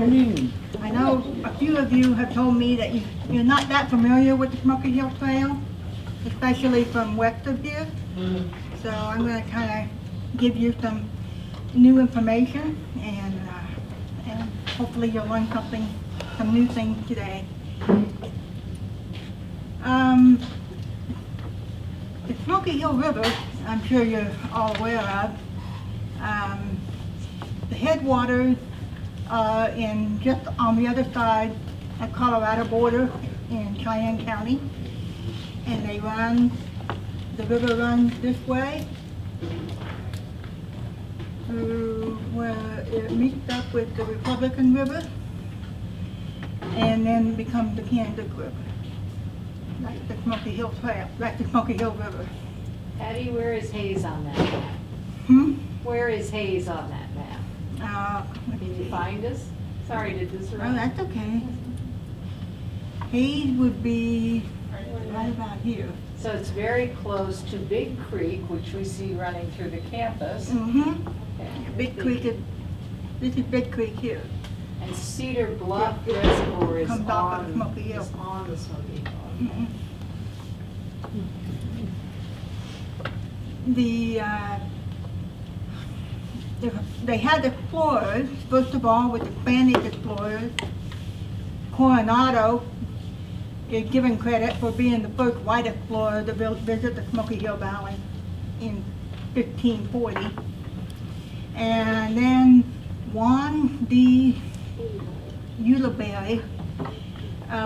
afternoon. I know a few of you have told me that you're not that familiar with the Smoky Hill Trail, especially from west of here. So I'm going to kind of give you some new information, and hopefully you'll learn some new things today. The Smoky Hill River, I'm sure you're all aware of, the headwaters are just on the other side of Colorado border in Cheyenne County, and the river runs this way through where it meets up with the Republican River and then becomes the Kansas River. That's the Smoky Hill Trail. That's the Smoky Hill River. Patty, where is Hayes on that map? Where is Hayes on that map? Can you find us? Sorry to disrupt. Oh, that's okay. Hayes would be right about here. So it's very close to Big Creek, which we see running through the campus. Mm-hmm. Okay. Big Creek this is Big Creek here. And Cedar Bluff Reservoir is Comes off of on, Smoky Hill. is on the Smoky Hill. Mm-hmm. They had explorers, first of all with the Spanish explorers. Coronado is given credit for being the first white explorer to visit the Smoky Hill Valley in 1540. And then Juan de Ulibarri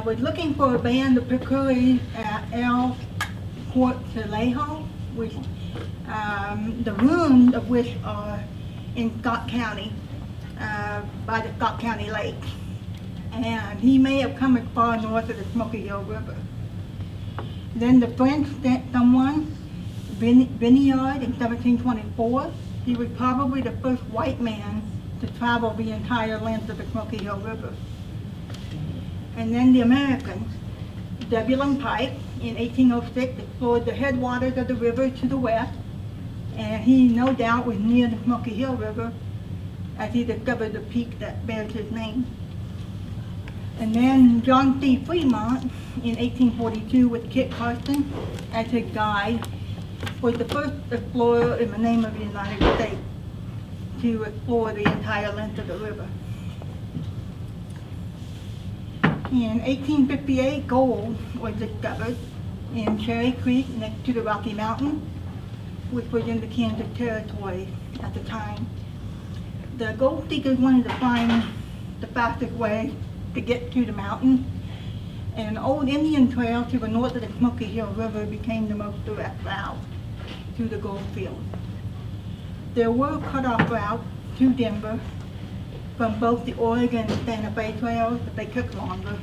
was looking for a band of Picuris at El Portalejo, which the ruins of which are in Scott County, by the Scott County Lake. And he may have come as far north of the Smoky Hill River. Then the French sent someone, Vineyard, in 1724. He was probably the first white man to travel the entire length of the Smoky Hill River. And then the Americans, Zebulon Pike, in 1806, explored the headwaters of the river to the west, and he no doubt was near the Smoky Hill River as he discovered the peak that bears his name. And then John C. Fremont, in 1842, with Kit Carson as his guide, was the first explorer in the name of the United States to explore the entire length of the river. In 1858, gold was discovered in Cherry Creek next to the Rocky Mountain, which was in the Kansas Territory at the time. The gold seekers wanted to find the fastest way to get to the mountain, and an old Indian trail to the north of the Smoky Hill River became the most direct route to the gold field. There were cut-off routes to Denver from both the Oregon and Santa Fe trails, but they took longer.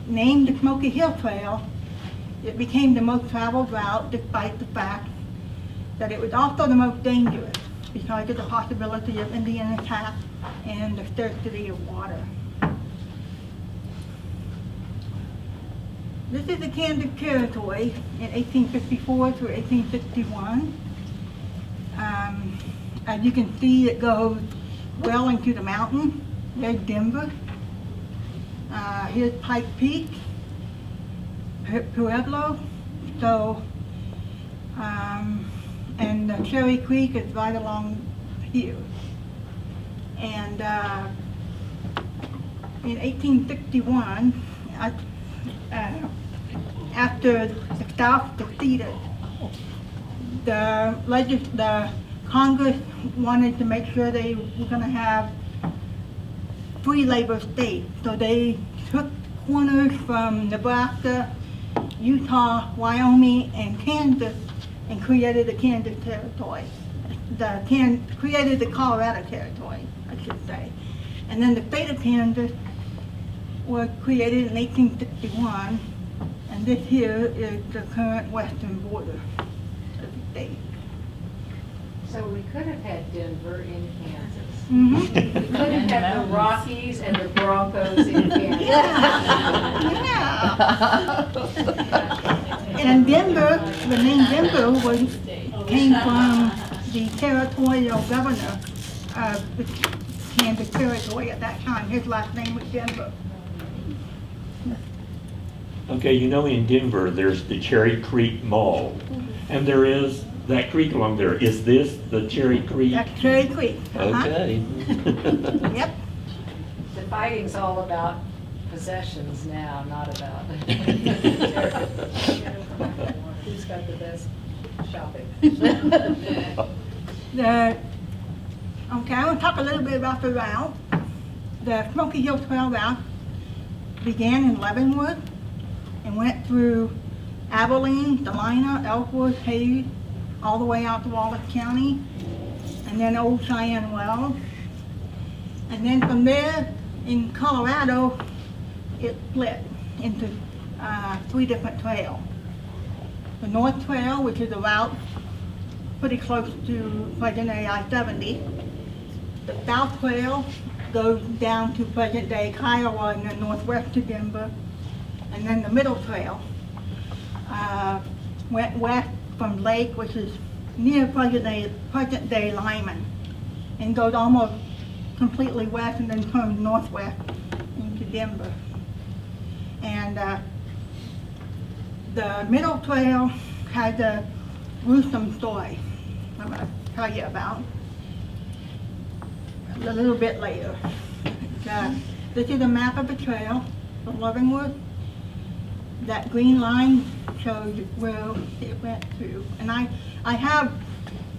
Named the Smoky Hill Trail, it became the most traveled route despite the fact that it was also the most dangerous because of the possibility of Indian attack and the scarcity of water. This is the Kansas Territory in 1854 through 1861. As you can see, it goes well into the mountain. There's Denver. Here's Pike Peak, Pueblo. So, and Cherry Creek is right along here. And in 1861, after the South seceded, the Congress wanted to make sure they were going to have free labor states. So they took corners from Nebraska, Utah, Wyoming, and Kansas and created the Kansas Territory. Created the Colorado Territory, I should say. And then the state of Kansas was created in 1861, and this here is the current western border of the state. So we could have had Denver in Kansas. Mm-hmm. We could have had the Rockies and the Broncos in Kansas. Yeah. And Denver, the name Denver came from the territorial governor of Kansas territory at that time. His last name was Denver. Okay, you know in Denver, there's the Cherry Creek Mall, and there is that creek along there. Is this the Cherry Creek? That's Cherry Creek. Okay. Yep. The fighting's all about possessions now, not about. Who's got the best shopping? Okay, I want to talk a little bit about the route. The Smoky Hill Trail route began in Leavenworth and went through Abilene, Delina, Elkwood, Hayes, all the way out to Wallace County, and then Old Cheyenne Wells. And then from there, in Colorado, it split into 3 different trails. The North Trail, which is a route pretty close to present-day I-70. The South Trail goes down to present-day Kiowa and then northwest to Denver. And then the Middle Trail went west from Lake, which is near present-day Lyman, and goes almost completely west and then turns northwest into Denver. And the Middle Trail has a gruesome story I'm going to tell you about a little bit later. This is a map of the trail from Leavenworth. That green line shows where it went through. And I have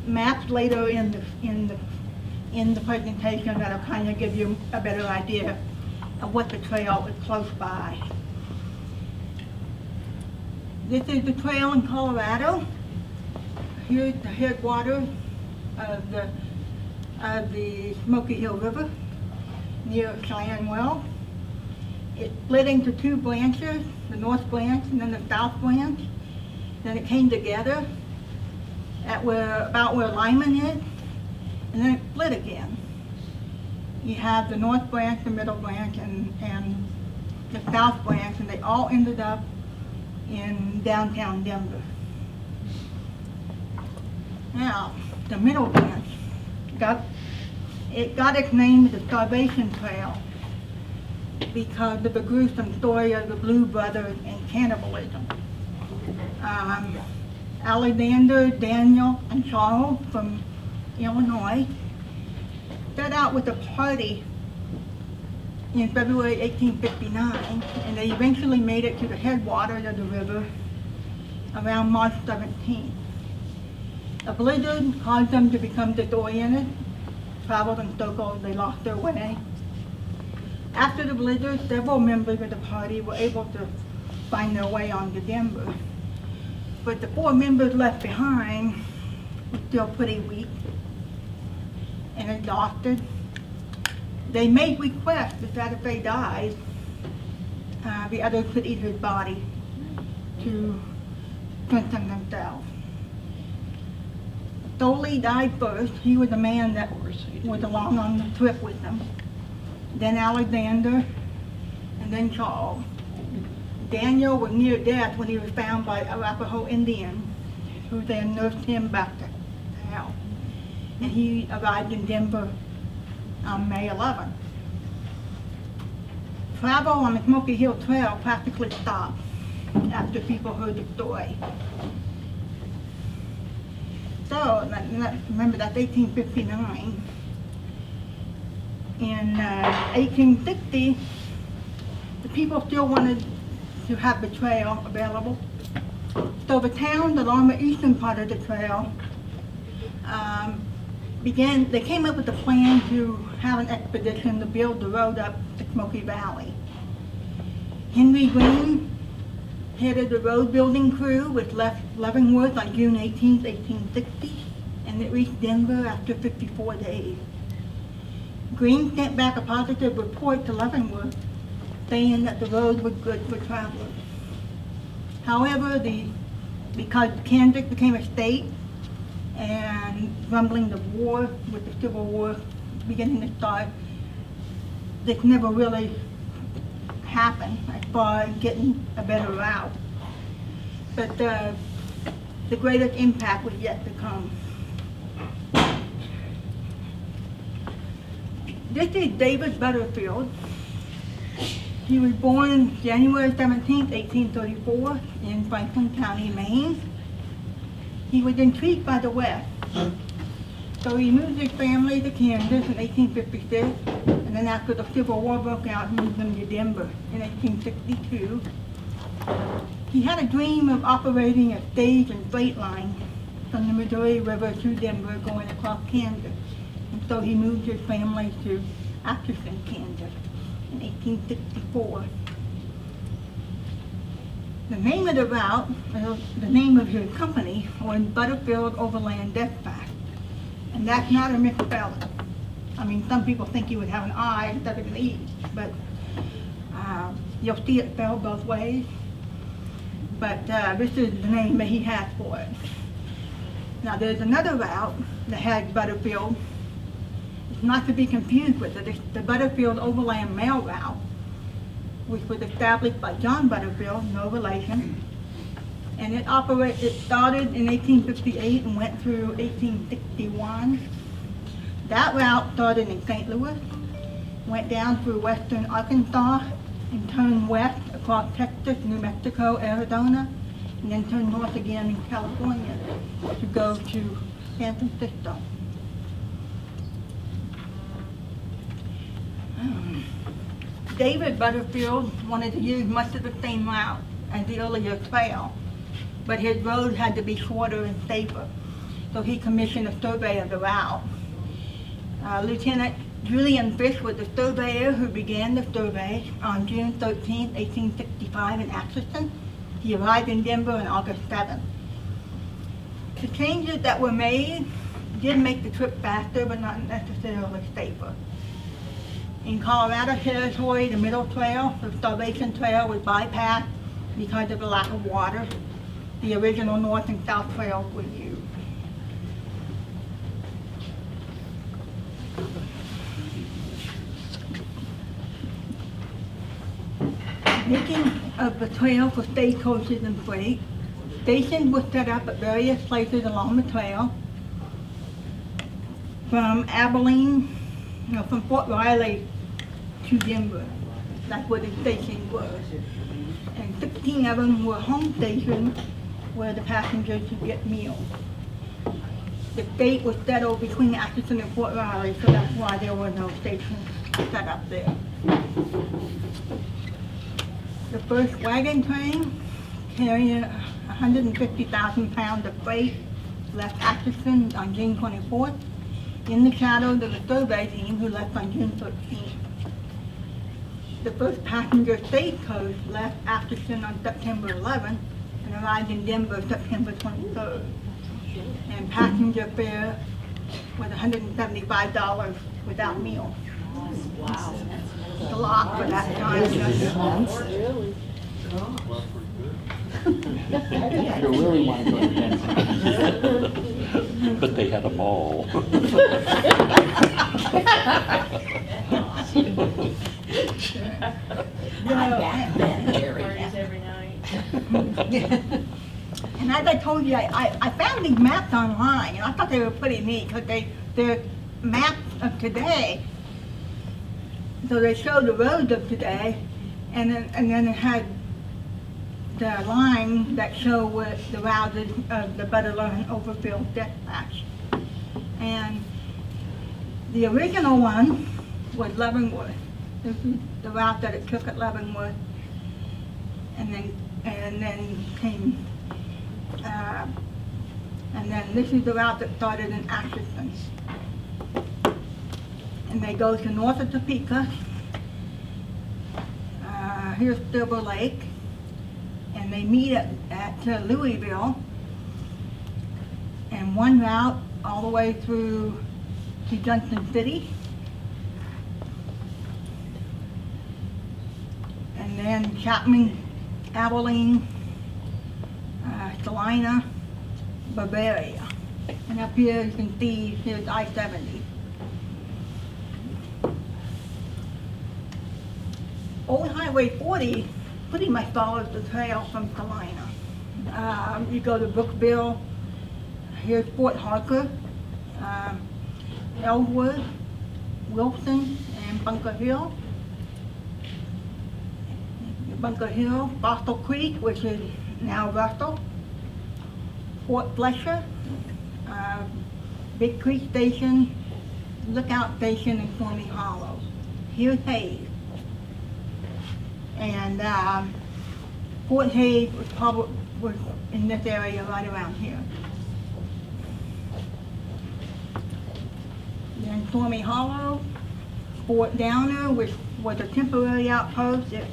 maps later in the presentation that'll kind of give you a better idea of what the trail is close by. This is the trail in Colorado. Here's the headwaters of the Smoky Hill River near Cheyenne Wells. It split into 2 branches, the north branch and then the south branch. Then it came together at about where Lyman is, and then it split again. You have the north branch, the middle branch, and the south branch, and they all ended up in downtown Denver. Now, the middle branch got its name as the Starvation Trail because of the gruesome story of the Blue Brothers and cannibalism. Alexander, Daniel, and Charles from Illinois set out with a party in February 1859, and they eventually made it to the headwaters of the river around March 17th. A blizzard caused them to become disoriented, traveled in circles, they lost their way. After the blizzard, several members of the party were able to find their way on to Denver. But the 4 members left behind were still pretty weak and exhausted. They made requests that if they died, the others could eat his body to strengthen themselves. Stoley died first. He was the man that was along on the trip with them. Then Alexander, and then Charles. Daniel was near death when he was found by Arapaho Indians, who then nursed him back to health. And he arrived in Denver on May 11th. Travel on the Smoky Hill Trail practically stopped after people heard the story. So, remember that's 1859. In 1860, the people still wanted to have the trail available. So the towns along the eastern part of the trail they came up with a plan to have an expedition to build the road up the Smoky Valley. Henry Green headed the road building crew, which left Leavenworth on June 18, 1860, and it reached Denver after 54 days. Green sent back a positive report to Leavenworth saying that the road was good for travelers. However, because Kansas became a state and rumbling the war with the Civil War beginning to start, this never really happened as far as getting a better route. But the greatest impact was yet to come. This is David Butterfield. He was born January 17, 1834 in Franklin County, Maine. He was intrigued by the West. So he moved his family to Kansas in 1856, and then after the Civil War broke out, he moved them to Denver in 1862. He had a dream of operating a stage and freight line from the Missouri River to Denver going across Kansas. And so he moved his family to Atchison, Kansas in 1864. The name of the route, the name of his company, was Butterfield Overland Dispatch. And that's not a misspelling. I mean, some people think you would have an I instead of an E, but you'll see it spelled both ways. But this is the name that he has for it. Now there's another route that has Butterfield. It's not to be confused with it. It's the Butterfield Overland Mail Route, which was established by John Butterfield, no relation. And it started in 1858 and went through 1861. That route started in St. Louis, went down through western Arkansas, and turned west across Texas, New Mexico, Arizona, and then turned north again in California to go to San Francisco. David Butterfield wanted to use much of the same route as the earlier trail, but his road had to be shorter and safer, so he commissioned a survey of the route. Lieutenant Julian Fish was the surveyor who began the survey on June 13, 1865 in Atchison. He arrived in Denver on August 7th. The changes that were made did make the trip faster, but not necessarily safer. In Colorado Territory, the Middle Trail, the Starvation Trail, was bypassed because of the lack of water. The original North and South Trails were used. Making of the trail for stagecoaches and freight, stations were set up at various places along the trail. From Abilene, from Fort Riley to Denver, that's where the stations were. And 16 of them were home stations where the passengers could get meals. The state was settled between Atchison and Fort Riley, so that's why there were no stations set up there. The first wagon train carrying 150,000 pounds of freight left Atchison on June 24th in the shadows of the survey team who left on June 13th. The first passenger stagecoach left Atchison on September 11th and arrived in Denver September 23rd. And passenger fare was $175 without meals. Wow. It's a lot for that time. Really? You really want to go to Denver. But they had a mall. Parties every night. And as I told you, I found these maps online, and I thought they were pretty neat because they're maps of today. So they showed the roads of today, and then it had the line that showed where the routes of the Butterfield and Overfield Dispatch. And the original one was Leavenworth. This is the route that it took at Leavenworth, and then came. And then this is the route that started in Atchison. And they go to north of Topeka. Here's Silver Lake. And they meet at Louisville. And one route all the way through to Junction City. And then Chapman, Abilene, Salina, Bavaria. And up here you can see here's I-70. Old Highway 40 pretty much follows the trail from Salina. You go to Brookville, here's Fort Harker, Elwood, Wilson, and Bunker Hill. Bunker Hill, Fossil Creek, which is now Russell, Fort Fletcher, Big Creek Station, Lookout Station, and Stormy Hollow. Here's Hayes. And Fort Hayes was in this area right around here. Then Stormy Hollow, Fort Downer, which was a temporary outpost. It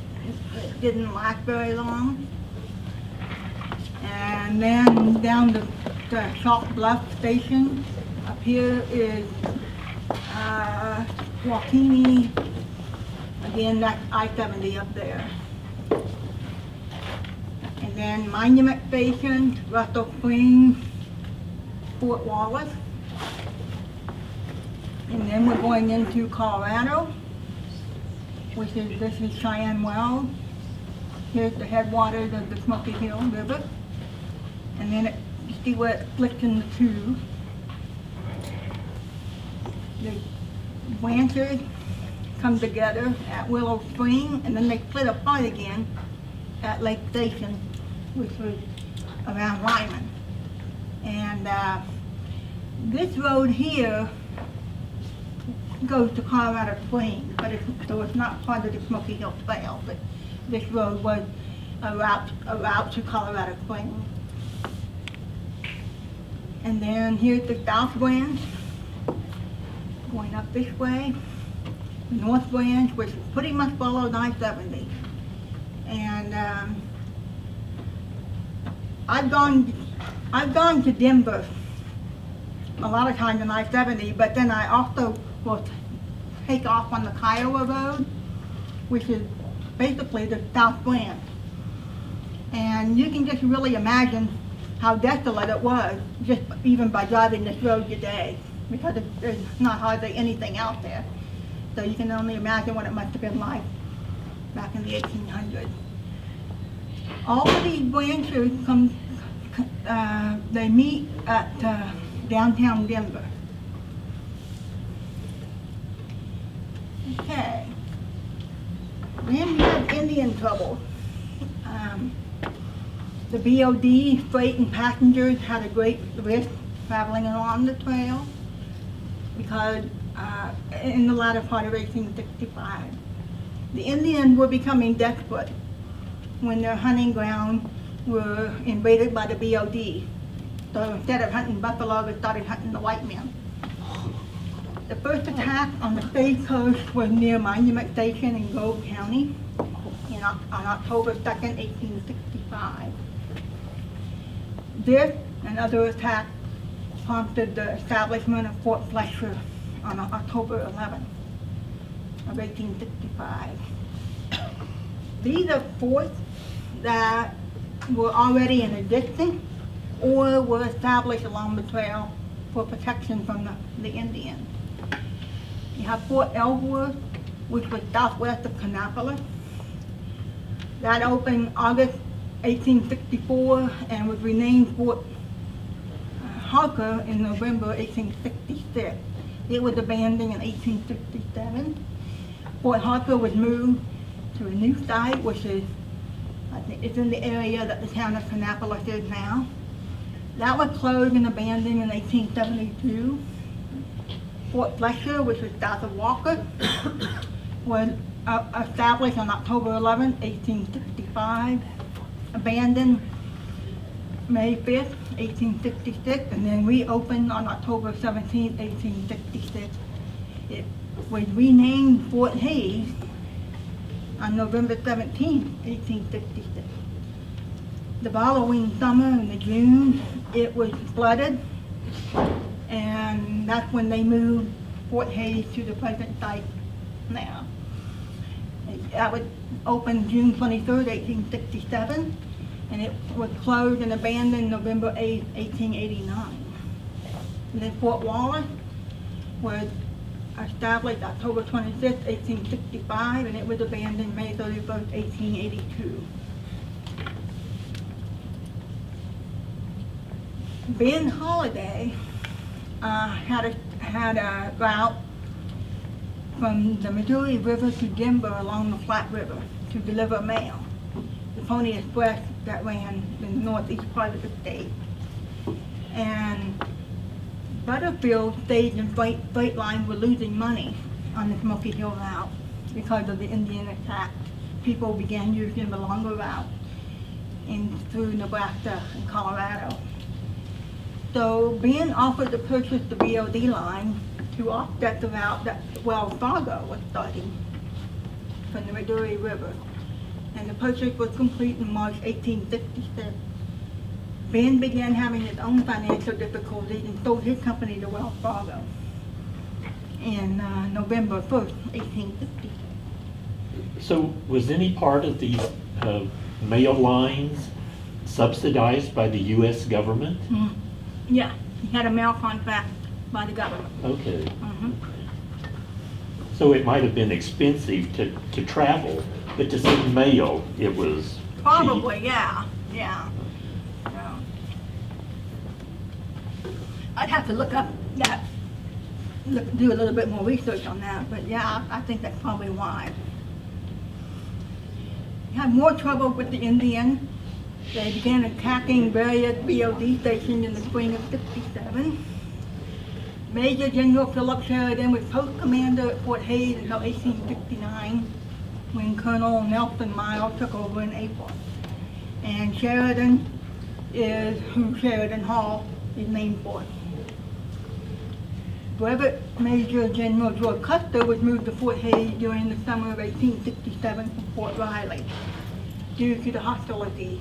didn't last very long. And then down the Chalk Bluff Station. Up here is Waukene. Again, that's I-70 up there. And then Monument Station, Russell Springs, Fort Wallace. And then we're going into Colorado, this is Cheyenne Wells. Here's the headwaters of the Smoky Hill River. And then you see where it splits into two. The branches come together at Willow Spring, and then they split apart again at Lake Station, which was around Lyman. And this road here goes to Colorado Springs, but so it's not part of the Smoky Hill Trail, but this road was a route to Colorado Springs. And then here's the South Branch, going up this way. The North Branch, which pretty much follows I-70. And I've gone to Denver a lot of times on I-70, but then I also will take off on the Kiowa Road, which is basically the South Branch. And you can just really imagine how desolate it was just even by driving this road today, because there's not hardly anything out there. So you can only imagine what it must have been like back in the 1800s. All of these branches they meet at downtown Denver. Okay. Then we have Indian trouble. The BOD, freight and passengers, had a great risk traveling along the trail because in the latter part of 1865. The Indians were becoming desperate when their hunting grounds were invaded by the BOD. So instead of hunting buffalo, they started hunting the white men. The first attack on the stagecoach was near Monument Station in Grove County on October 2nd, 1865. This and other attacks prompted the establishment of Fort Fletcher on October 11th of 1865. These are forts that were already in existence or were established along the trail for protection from the Indians. You have Fort Ellsworth, which was southwest of Kannapolis. That opened August 1864 and was renamed Fort Harker in November 1866. It was abandoned in 1867. Fort Harker was moved to a new site, which is, I think it's in the area that the town of Kannapolis is now. That was closed and abandoned in 1872. Fort Fletcher, which was south of Walker, was established on October 11, 1865, abandoned May 5th, 1866, and then reopened on October 17, 1866. It was renamed Fort Hayes on November 17, 1866. The following summer, in June, it was flooded, and that's when they moved Fort Hayes to the present site now. That was opened June 23rd, 1867, and it was closed and abandoned November 8, 1889. And then Fort Wallace was established October 26, 1865, and it was abandoned May 31st, 1882. Ben Holiday had a route from the Missouri River to Denver along the Flat River to deliver mail. The Pony Express that ran in the northeast part of the state. And Butterfield Stage and Freight Line were losing money on the Smoky Hill route because of the Indian attack. People began using the longer route in through Nebraska and Colorado. So being offered to purchase the BOD line to offset the route that Wells Fargo was starting from the Missouri River. And the purchase was complete in March 1866. Ben began having his own financial difficulties and sold his company to Wells Fargo in November 1st, 1860. So was any part of these mail lines subsidized by the U.S. government? Mm. Yeah, he had a mail contract by the government. Okay. Mm-hmm. So it might have been expensive to travel, but to send mail, it was Probably, cheap. yeah. I'd have to look up that, do a little bit more research on that, but yeah, I think that's probably why. We had more trouble with the Indians. They began attacking various BOD stations in the spring of '67. Major General Philip Sheridan was post commander at Fort Hays until 1869, when Colonel Nelson Miles took over in April. And Sheridan is who Sheridan Hall is named for. Brevet Major General George Custer was moved to Fort Hays during the summer of 1867 from Fort Riley due to the hostility.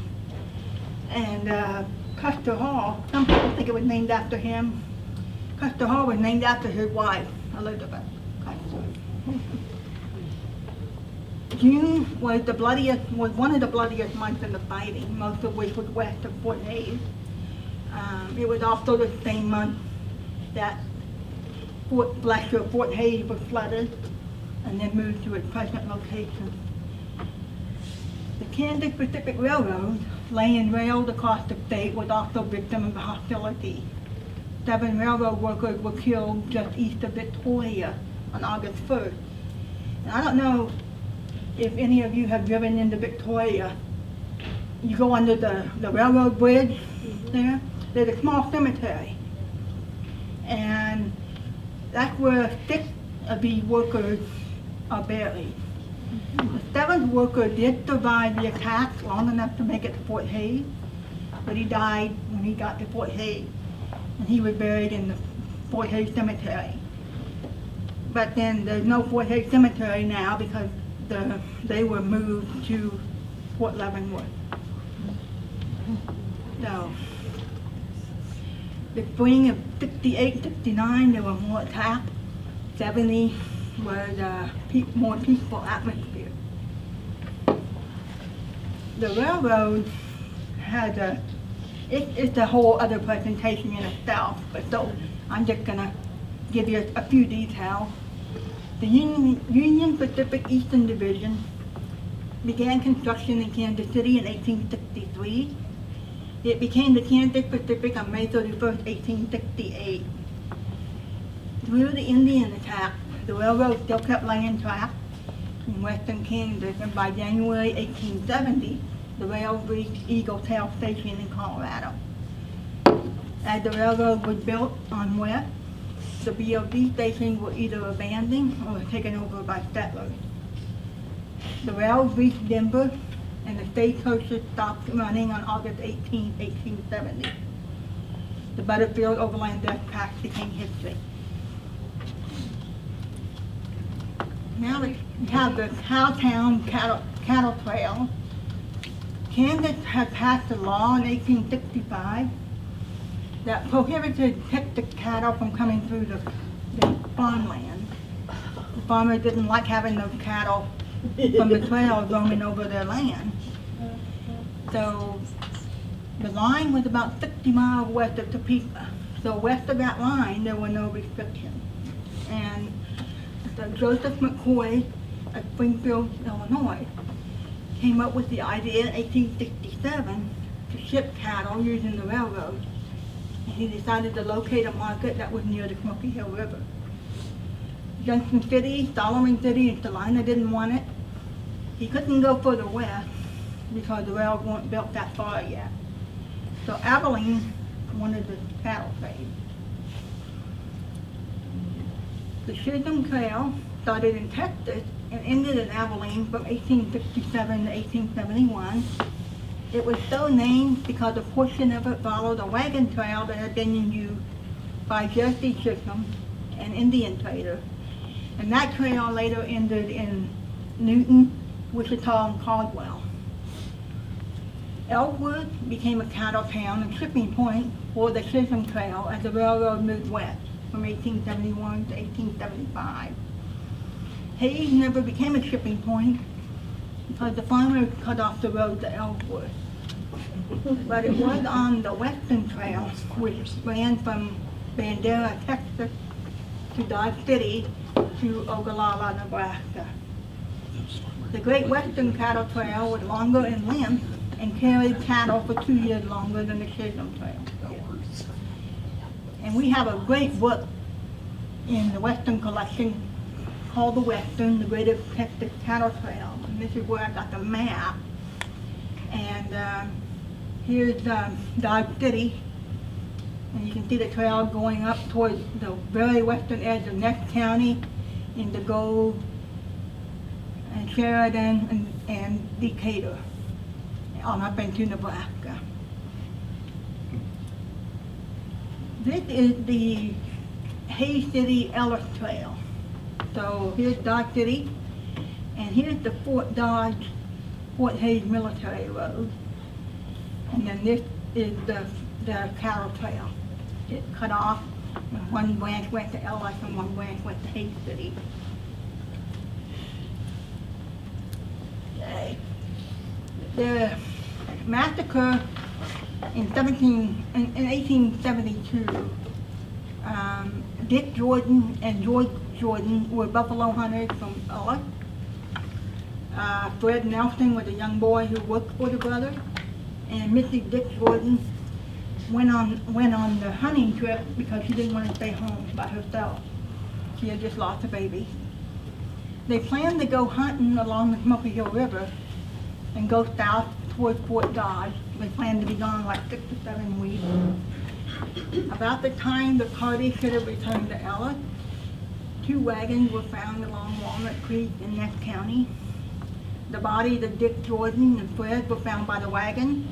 And Custer Hall, some people think it was named after him. Custer Hall was named after his wife, Elizabeth Custer. June was one of the bloodiest months in the fighting, most of which was west of Fort Hays. It was also the same month that Fort Hays was flooded and then moved to its present location. The Kansas Pacific Railroad, laying rails across the state, was also victim of the hostility. 7 railroad workers were killed just east of Victoria on August 1st. And I don't know if any of you have driven into Victoria. You go under the railroad bridge there. There's a small cemetery. And that's where 6 of these workers are buried. The 7th worker did survive the attack long enough to make it to Fort Hays, but he died when he got to Fort Hays. And he was buried in the Fort Hays Cemetery. But then there's no Fort Hays Cemetery now because they were moved to Fort Leavenworth. So, the spring of 68, 69, there were more attacks. 70 was a more peaceful atmosphere. The railroad had it's a whole other presentation in itself, but so I'm just gonna give you a few details. The Union Pacific Eastern Division began construction in Kansas City in 1863. It became the Kansas Pacific on May 31st, 1868. Through the Indian attack, the railroad still kept laying tracks in western Kansas, and by January 1870, the rail reached Eagle Tail Station in Colorado. As the railroad was built on west, the BOD stations were either abandoned or taken over by settlers. The rails reached Denver, and the stagecoaches stopped running on August 18, 1870. The Butterfield Overland Death Pack became history. Now we have the Cowtown Cattle Trail. Kansas had passed a law in 1865 that prohibited hectic cattle from coming through the farmland. The farmers didn't like having those cattle from the trail roaming over their land. So the line was about 60 miles west of Topeka. So west of that line, there were no restrictions. And Joseph McCoy at Springfield, Illinois, came up with the idea in 1867 to ship cattle using the railroad. And he decided to locate a market that was near the Smoky Hill River. Junction City, Solomon City, and Salina didn't want it. He couldn't go further west because the rails weren't built that far yet. So Abilene wanted the cattle trade. The Chisholm Trail started in Texas and ended in Abilene from 1867 to 1871. It was so named because a portion of it followed a wagon trail that had been in use by Jesse Chisholm, an Indian trader. And that trail later ended in Newton, Wichita, and Caldwell. Elkwood became a cattle town and shipping point for the Chisholm Trail as the railroad moved west from 1871 to 1875. Hayes never became a shipping point because the farmers cut off the road to Elkwood. But it was on the Western Trail, which ran from Bandera, Texas, to Dodge City, to Ogallala, Nebraska. The Great Western Cattle Trail was longer in length and carried cattle for 2 years longer than the Chisholm Trail. And we have a great book in the Western collection called The Western, the Greatest Texas Cattle Trail. And this is where I got the map. And here's Dodge City. And you can see the trail going up towards the very western edge of Next County into Gove and Sheridan and Decatur, on up into Nebraska. This is the Hayes City Ellis Trail. So here's Dodge City, and here's the Fort Dodge, Fort Hayes Military Road. And then this is the cattle trail. It cut off, and one branch went to Ellis and one branch went to Hayes City. The massacre in 1872, Dick Jordan and George Jordan were buffalo hunters from Ellis. Fred Nelson was a young boy who worked for the brothers, and Mrs. Dick Jordan went on the hunting trip because she didn't want to stay home by herself. She had just lost a baby. They planned to go hunting along the Smoky Hill River and go south towards Fort Dodge. They planned to be gone like 6 to 7 weeks. About the time the party should have returned to Ellis, 2 wagons were found along Walnut Creek in Next County. The bodies of Dick Jordan and Fred were found by the wagon.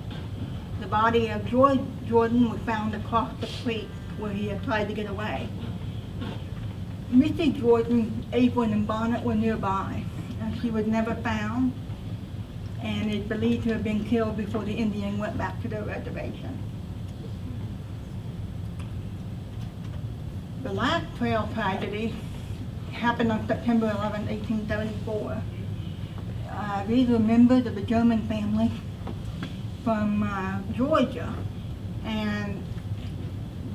The body of George Jordan was found across the creek where he had tried to get away. Mrs. Jordan's apron and bonnet were nearby, and she was never found, and is believed to have been killed before the Indians went back to their reservation. The last trail tragedy happened on September 11, 1874. These were members of the German family from Georgia, and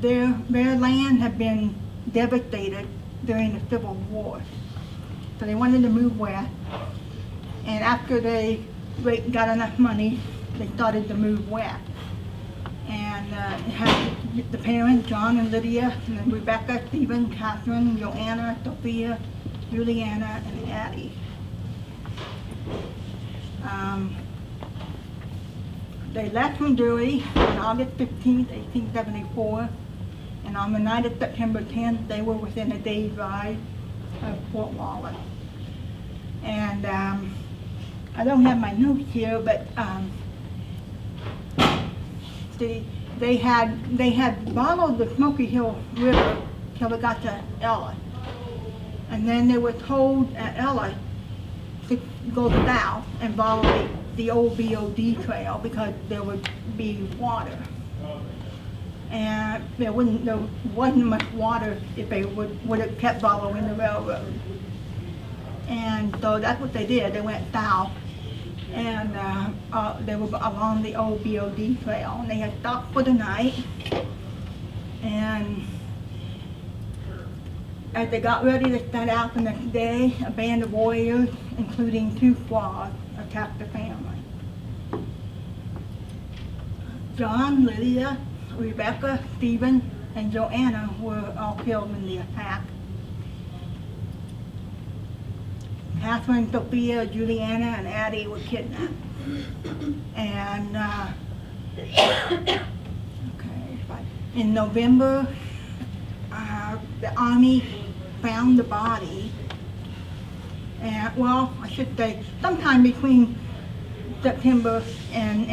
their land had been devastated during the Civil War. So they wanted to move west, and after they got enough money, they started to move west. And it had the parents, John and Lydia, and then Rebecca, Stephen, Catherine, Joanna, Sophia, Juliana, and Addie. They left Missouri on August 15, 1874, and on the night of September 10th, they were within a day's ride of Fort Wallace. And I don't have my notes here, but they had followed the Smoky Hill River till they got to Ellis, and then they were told at Ellis to go south and follow the old BOD trail because there would be water. And there wasn't much water if they would have kept following the railroad. And so that's what they did. They went south, and they were along the old BOD trail. And they had stopped for the night, and as they got ready to set out the next day, a band of warriors, including 2 squaws, attacked the family. John, Lydia, Rebecca, Stephen, and Joanna were all killed in the attack. Catherine, Sophia, Juliana, and Addie were kidnapped. And okay, right. In November, the Army found the body. And well, I should say, sometime between September and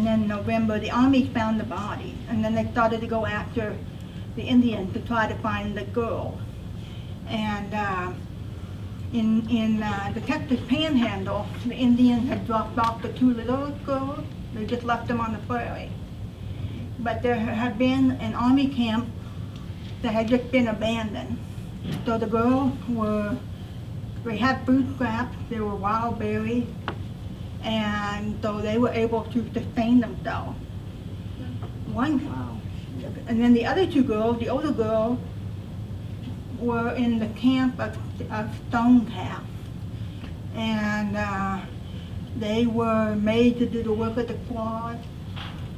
then November, the Army found the body, and then they started to go after the Indians to try to find the girl. And in the Texas Panhandle, the Indians had dropped off the two little girls. They just left them on the prairie. But there had been an Army camp that had just been abandoned. So the girls they had food scraps, they were wild berries, and so they were able to sustain themselves. And then the other two girls, the older girls, were in the camp of Stone Calf, and they were made to do the work of the quad.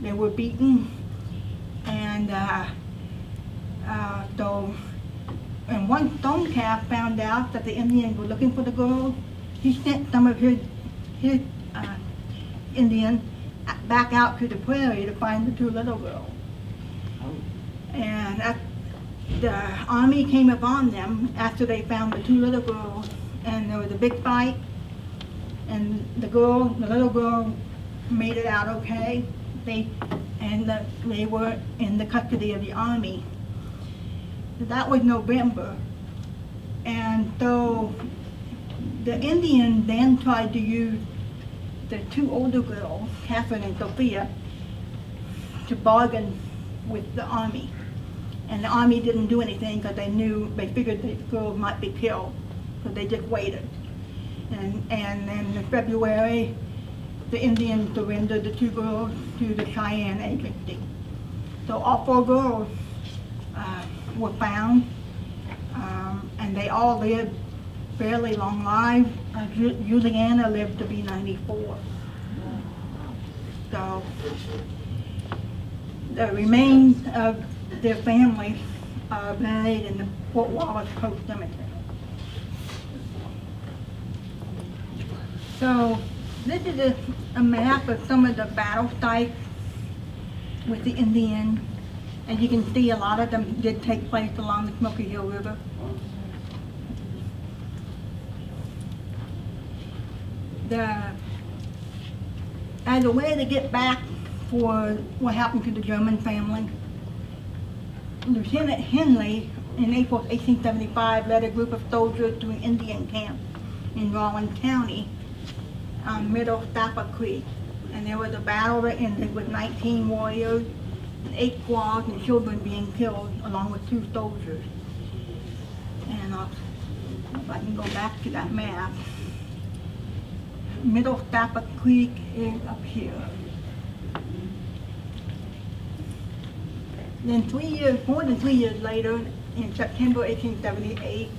They were beaten, and and one Stone Calf found out that the Indians were looking for the girls. He sent some of his Indians back out to the prairie to find the two little girls. And the Army came upon them after they found the two little girls, and there was a big fight, and the little girl made it out okay. They were in the custody of the Army. That was November, and so the Indians then tried to use the two older girls, Catherine and Sophia, to bargain with the Army. And the Army didn't do anything because they figured the girls might be killed, so they just waited. And then in February, the Indians surrendered the two girls to the Cheyenne Agency. So all four girls were found, and they all lived fairly long lives. Juliana lived to be 94. So the remains of their families are buried in the Fort Wallace Post Cemetery. So this is a map of some of the battle sites with the Indians. And you can see a lot of them did take place along the Smoky Hill River. As a way to get back for what happened to the German family, Lieutenant Henley, in April 1875, led a group of soldiers to an Indian camp in Rawlins County on Middle Stappa Creek. And there was a battle that ended with 19 warriors, 8 squaws and children being killed, along with 2 soldiers. And if I can go back to that map, Middle Stappa Creek is up here. Then more than 3 years later, in September 1878,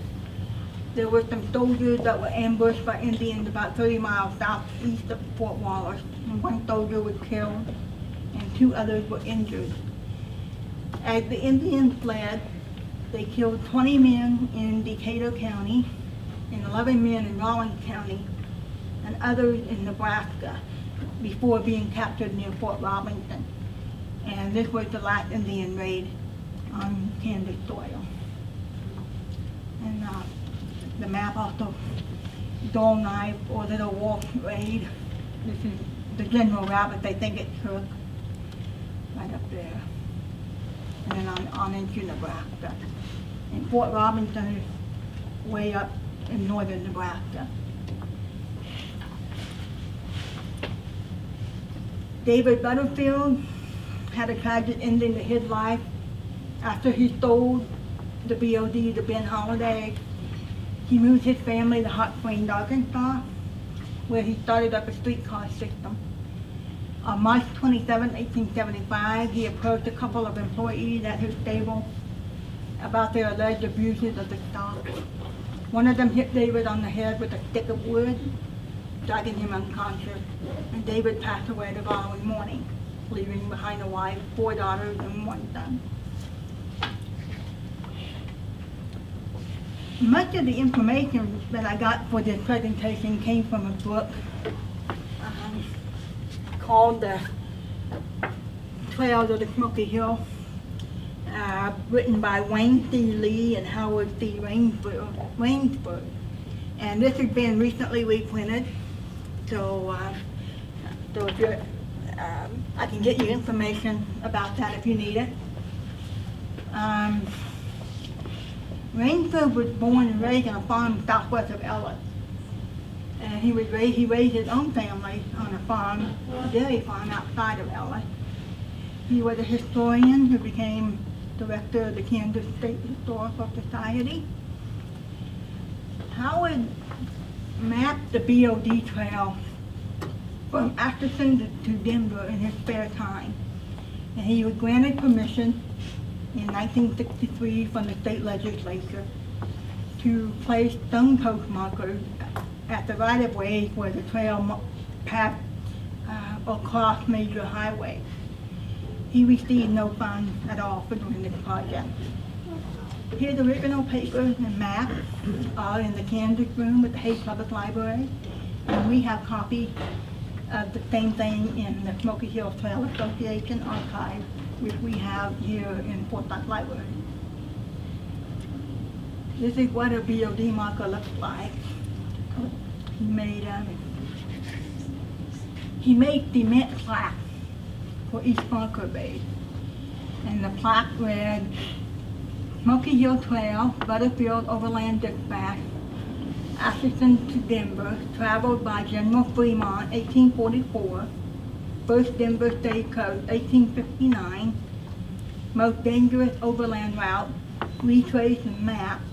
there were some soldiers that were ambushed by Indians about 30 miles southeast of Fort Wallace. And 1 soldier was killed, and 2 others were injured. As the Indians fled, they killed 20 men in Decatur County, and 11 men in Rawlins County, and others in Nebraska, before being captured near Fort Robinson. And this was the last Indian raid on Kansas soil. And the map also, dull knife or little wolf raid. This is the general route they think it took, right up there. And then on into Nebraska. And Fort Robinson is way up in northern Nebraska. David Butterfield had a tragic ending to his life after he sold the BOD to Ben Holiday. He moved his family to Hot Springs, Arkansas, where he started up a streetcar system. On March 27, 1875, he approached a couple of employees at his stable about their alleged abuses of the stock. One of them hit David on the head with a stick of wood, dragging him unconscious, and David passed away the following morning, leaving behind a wife, 4 daughters, and 1 son. much of the information that I got for this presentation came from a book called The Trails of the Smoky Hill, written by Wayne C. Lee and Howard C. Rainsford. And this has been recently reprinted, so if you're, I can get you information about that if you need it. Rainsford was born and raised on a farm southwest of Ellis. And he raised his own family on a farm, a dairy farm outside of Ellis. He was a historian who became director of the Kansas State Historical Society. Howard mapped the BOD trail from Atchison to Denver in his spare time. And he was granted permission in 1963 from the state legislature to place stone post markers at the right-of-way where the trail passed across major highways. He received no funds at all for doing this project. His original papers and maps are in the Kansas room at the Hayes Public Library, and we have copies of the same thing in the Smoky Hill Trail Association archive, which we have here in Forsyth Library. This is what a BOD marker looks like. He made cement plaques for each marker base, and the plaque read, Smoky Hill Trail, Butterfield Overland Dispatch, Atchison to Denver, traveled by General Fremont, 1844, First Denver Stagecoach, 1859, most dangerous overland route, retraced and mapped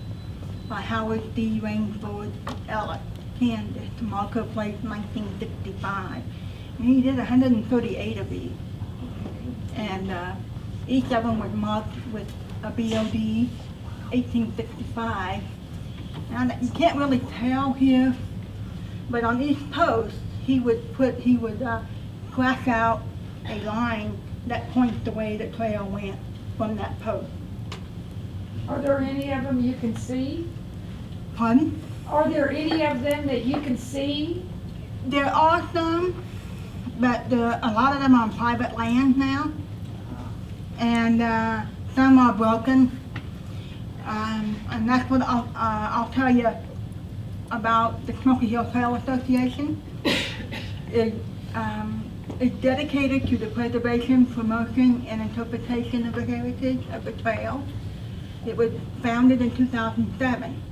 by Howard C. Rainsford, Ellis, Kansas, marker place 1965. And he did 138 of these. And each of them was marked with a BOD 1865. Now you can't really tell here, but on each post he would scratch out a line that points the way the trail went from that post. Are there any of them you can see? Pardon? Are there any of them that you can see? There are some, but a lot of them are on private land now, and some are broken. And that's what I'll tell you about the Smoky Hill Trail Association. It's dedicated to the preservation, promotion, and interpretation of the heritage of the trail. It was founded in 2007,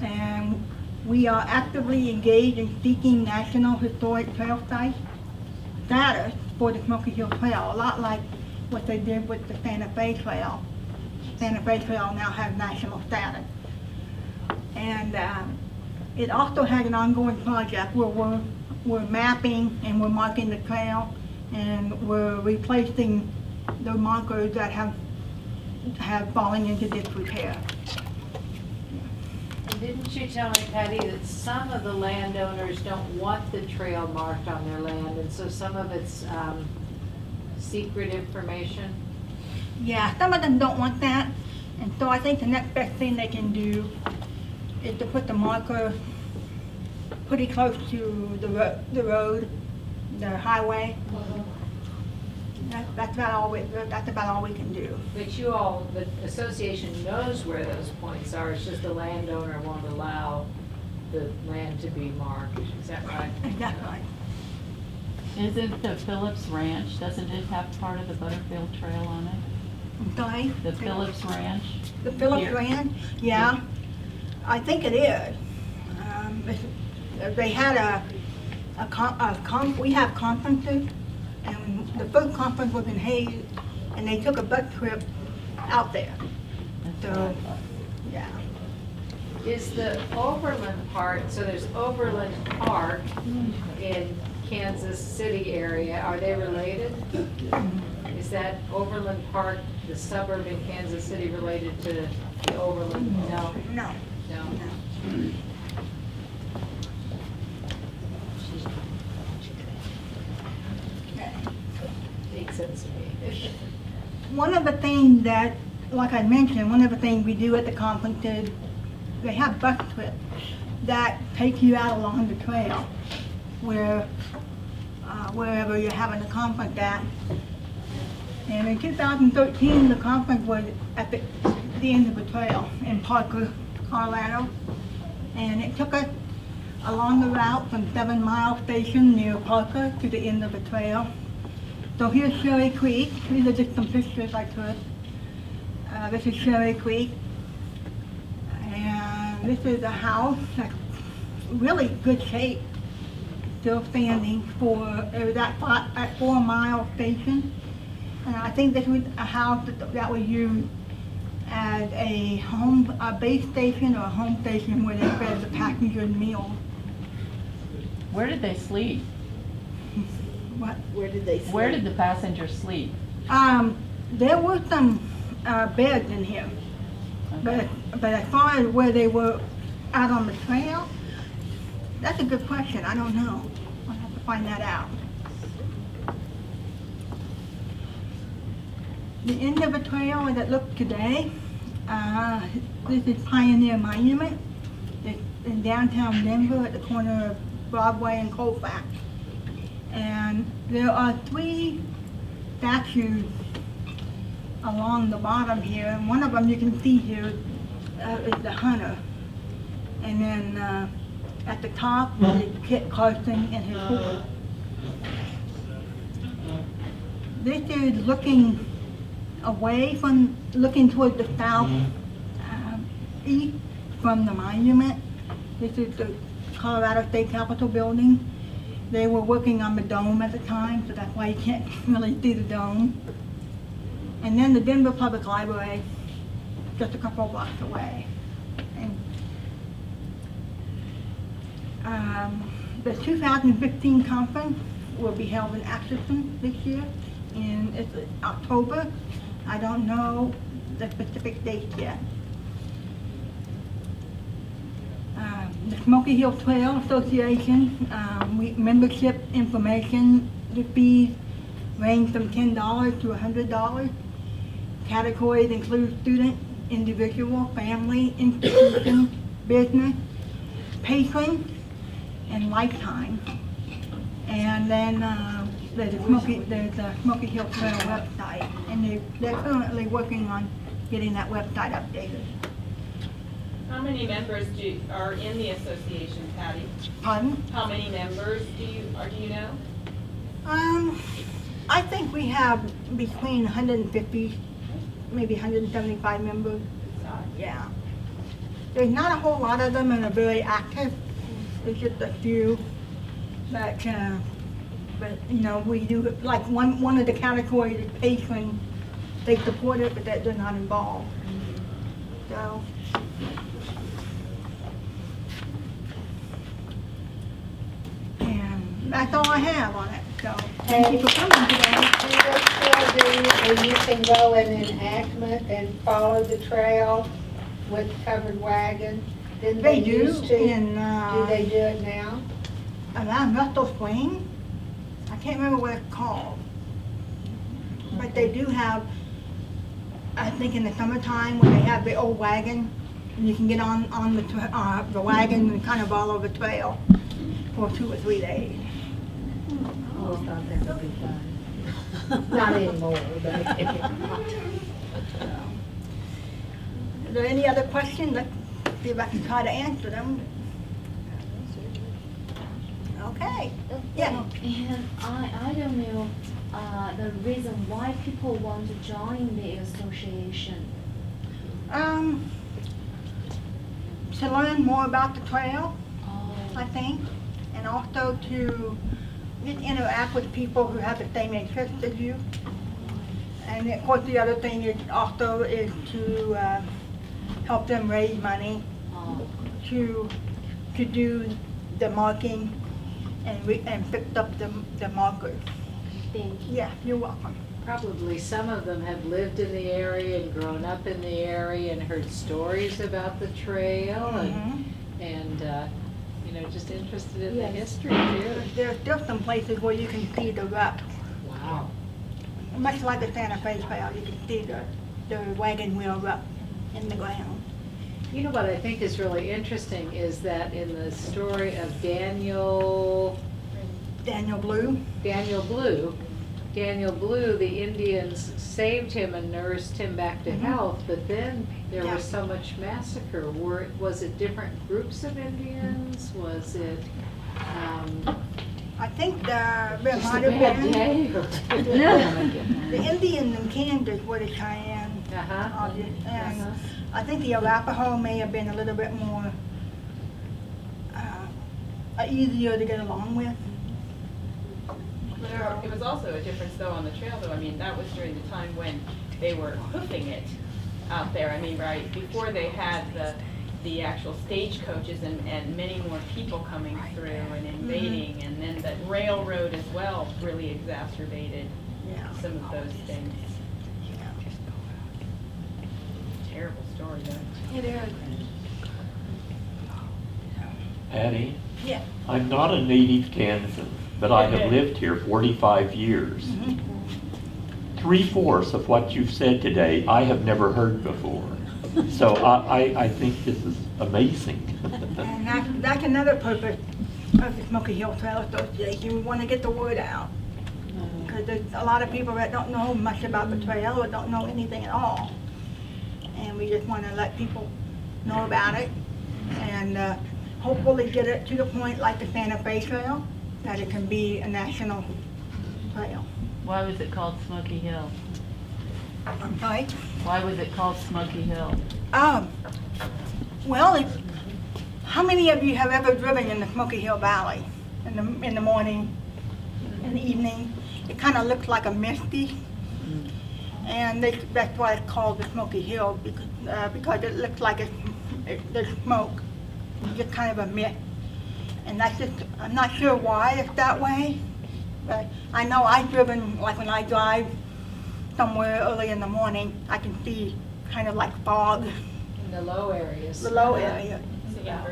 and we are actively engaged in seeking National Historic Trail Site status for the Smoky Hill Trail, a lot like what they did with the Santa Fe Trail. Santa Fe Trail now has national status. And it also has an ongoing project where we're mapping and we're marking the trail, and we're replacing the markers that have fallen into disrepair. And didn't you tell me, Patty, that some of the landowners don't want the trail marked on their land, and so some of it's secret information? Yeah, some of them don't want that, and so I think the next best thing they can do is to put the marker pretty close to the road, the highway. That's about all we can do. But you all, the association knows where those points are, it's just the landowner won't allow the land to be marked, is that right? Exactly. Isn't the Phillips Ranch, doesn't it have part of the Butterfield Trail on it? I'm sorry? The Phillips Ranch? The Phillips Here. Ranch? Yeah, I think it is. They had we have conferences, and the first conference was in Hayes, and they took a bus trip out there. So, yeah. Is the Overland part, so there's Overland Park in Kansas City area, are they related? Is that Overland Park, the suburb in Kansas City, related to the Overland? No? No. No? No. Makes sense to me. One of the things that, like I mentioned, one of the things we do at the conferences they have bus trips that take you out along the trail where, wherever you're having a conference at. And in 2013, the conference was at the end of the trail in Parker, Colorado. And it took us along the route from 7 Mile Station near Parker to the end of the trail. So here's Sherry Creek. These are just some pictures I took. This is Sherry Creek. And this is a house that's really good shape, still standing for that 4 Mile Station. And I think this was a house that was used as a base station or a home station where they fed the passengers meals. Where did they sleep? What? Where did they sleep? Where did the passengers sleep? There were some beds in here, Okay. but as far as where they were out on the trail, that's a good question. I don't know. I'll have to find that out. The end of the trail as it looks today, this is Pioneer Monument. It's in downtown Denver at the corner of Broadway and Colfax. And there are 3 statues along the bottom here. And one of them you can see here is the hunter. And then at the top is Kit Carson and his horse. This is looking away from, looking toward the south east from the monument. This is the Colorado State Capitol building. They were working on the dome at the time, so that's why you can't really see the dome. And then the Denver Public Library, just a couple blocks away. And the 2015 conference will be held in Atchison this year, and it's October. I don't know the specific date yet. The Smoky Hill Trail Association, membership information, the fees range from $10 to $100. Categories include student, individual, family, institution, business, patron, and lifetime. And then there's a Smoky Hill Trail website, and they're currently working on getting that website updated. How many members are in the association, Patty? Pardon? How many members do you know? I think we have between 150, maybe 175 members. Yeah. There's not a whole lot of them and are very active. There's just a few. But you know, we do, like one of the categories is patron. They support it, but they're not involved. So. And that's all I have on it. So thank you for coming today. Do they still do, or you can go in enactment and follow the trail with covered wagon? Didn't They they do used to? in Do they do it now? around Russell Springs. I can't remember what it's called. But they do have, I think in the summertime when they have the old wagon, and you can get on the wagon and kind of follow the trail for 2 or 3 days. I always thought that would be fun. Not anymore, but. Is there any other questions? Let's see if I can try to answer them. Okay. Yeah. And I don't know the reason why people want to join the association. To learn more about the trail, Oh, I think, and also to just interact with people who have the same interests as you. And of course, the other thing is also is to help them raise money to do the marking and fix up the markers. thank you. Yeah, you're welcome. Probably some of them have lived in the area and grown up in the area and heard stories about the trail Mhm. and you know, just interested in the Yes. history too. There's still some places where you can see the ruts. Wow. Much like the Santa Fe Trail, you can see the wagon wheel ruts in the ground. You know what I think is really interesting is that in the story of Daniel Blue, the Indians saved him and nursed him back to health, but then there was so much massacre. Was it different groups of Indians? Was it, I think there just a might have bad been, day? the Indians in Kansas were the Cheyenne. Uh-huh. And I think the Arapaho may have been a little bit more easier to get along with. It was also a difference though on the trail though. I mean, that was during the time when they were hoofing it out there. I mean, right before they had the actual stagecoaches and many more people coming through and invading, and then the railroad as well really exacerbated some of those things. Terrible story though. It is. Patty, Yeah. I'm not a native Kansan, but I have lived here 45 years. 3/4 of what you've said today, I have never heard before. So I think this is amazing. And that's another purpose of the Smoky Hill Trail Association. We want to get the word out. Because there's a lot of people that don't know much about the trail or don't know anything at all. And we just want to let people know about it and hopefully get it to the point like the Santa Fe Trail, that it can be a national trail. Why was it called Smoky Hill? I'm sorry? Why was it called Smoky Hill? Well, how many of you have ever driven in the Smoky Hill Valley in the morning, in the evening? It kind of looks like a misty, and that's why it's called the Smoky Hill, because it looks like there's smoke. It's just kind of a mist, and that's just, I'm not sure why it's that way, but I know I've driven, like when I drive somewhere early in the morning, I can see kind of like fog. In the low areas. The low area. Yeah.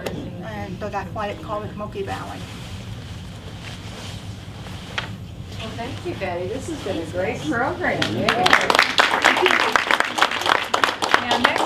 And so that's why it's called the Smoky Valley. Well, thank you, Patty. This has been a great program. Yeah. Now, next